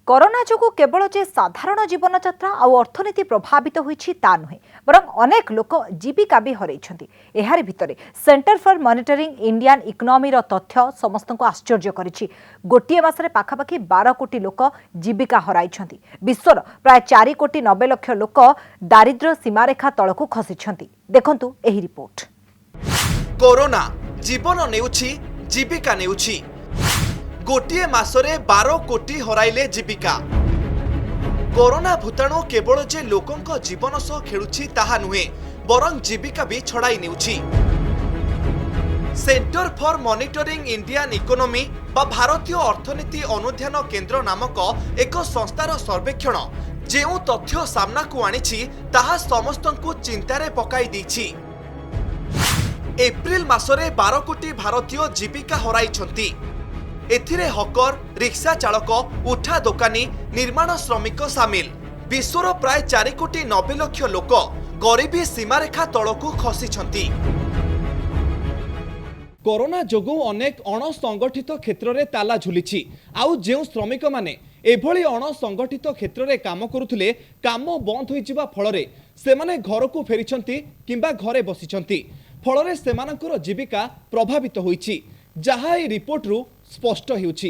Corona जोगु केवल जे साधारण जीवन यात्रा आउ अर्थनीति प्रभावित होईछि ता नुहे बरं अनेक लोक जीविका भी हरैछन्ति। एहारि भितरे centre for monitoring Indian economy रो तथ्य समस्त को आश्चर्य करिछि। गोटिए मासरे पाखापाखि 12 कोटी लोक जीविका हराइछन्ति। विश्वर प्राय 4 कोटी 90 लाख लोक दारिद्र्य सीमारेखा तळकु खसिछन्ति। देखंतु एही रिपोर्ट। कोरोना जीवन नेउछि जीविका नेउछि। गोटिए मासरे 12 कोटी हराइले जीविका। कोरोना भूताणु केवल जे लोकंक जीवन सह खेलुछि ताहा नुहे बरं जीविका भी छड़ाई नेउछि। Centre for monitoring Indian economy बा भारतीय अर्थनीति अनुध्यान केंद्र नामक एक संस्थार सर्वेक्षण जेउ तथ्य सामना को आनिछि ताहा समस्तंकु चिंतारे पकाई दैछि। एप्रिल मासरे 12 कोटी भारतीय जीविका हराइछन्ति। एथिरे हकर, रिक्शा चालक, उठा दोकानी, निर्माण श्रमिक सामिल। विश्वर प्राय 4 कोटी 90 लाख लोक गरीबी सीमारेखा तळकु खसिछन्ति। कोरोना जोगु अनेक अणसंगठित क्षेत्र में ताला झुलिछि। आउ जेउ श्रमिक माने एभली अणसंगठित क्षेत्र में काम करुथिले काम बंद होइजिबा फଳରେ सेमाने घरकु फेरिछन्ति किंबा घरे बसिछन्ति। फଳରେ सेमानकर जीविका प्रभावित होइछि जहा ए रिपोर्ट रु स्पष्ट हेउछि।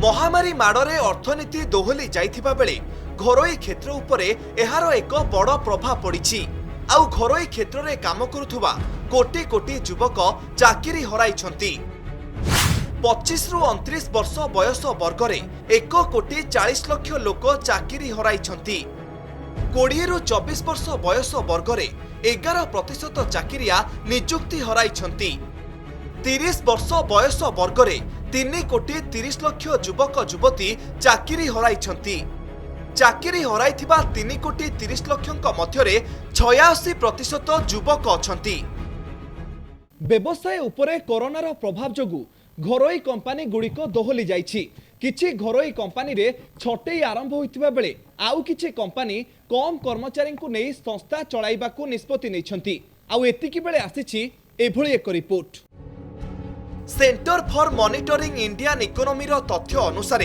महामारी माड़े अर्थनीति दोहली जाइथिबा बेले घरोई क्षेत्र उपरे एहार एक बड़ प्रभाव पड़िछि। आउ घरोई क्षेत्र में काम करुथुबा कोटी कोटी युवक चाकरी हराइछन्ति। 25 रु 29 वर्ष बयस वर्ग में 1 कोटी 40 लाख लोक चाकरी हराइछन्ति। 20 रु 24 वर्ष बयस वर्ग में 11% चाकरिया नियुक्ति हराइछन्ति। 30 वर्ष बयस वर्ग में 3 कोटी 30 लाख युवक युवती चाकरी हराइछन्ति। चाकरी हराइथिबा 3 कोटी 30 लाखक मध्यरे 86% युवक अछन्ति। व्यवसाय उपरे कोरोनार प्रभाव जोगु घरोई कंपानी गुड़िक दोहली जाइछि। किछि घरोई कंपानी रे छटई आरंभ होइतिबा बेले आउ किछि कंपानी कम कर्मचारी को नै संस्था चलाइबाकू निष्पत्ति नैछन्ति। आउ एतिकी बेले आसिछि एभली एक report. Centre for monitoring Indian economy रो तथ्य अनुसार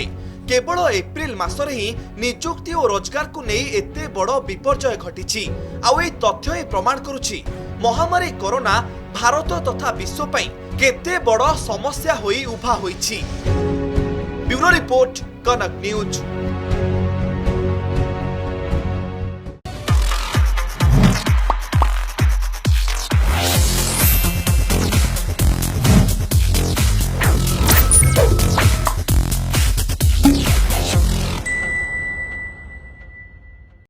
केवल एप्रिल मासरे ही नियुक्ति और रोजगार को नहीं एते बड़ विपर्यय घटिछि। आउ ए तथ्य ही प्रमाण करुछि महामारी कोरोना भारत तथा विश्व पई केते बड़ समस्या होई उभा होइछि। ब्यूरो रिपोर्ट, कनक न्यूज।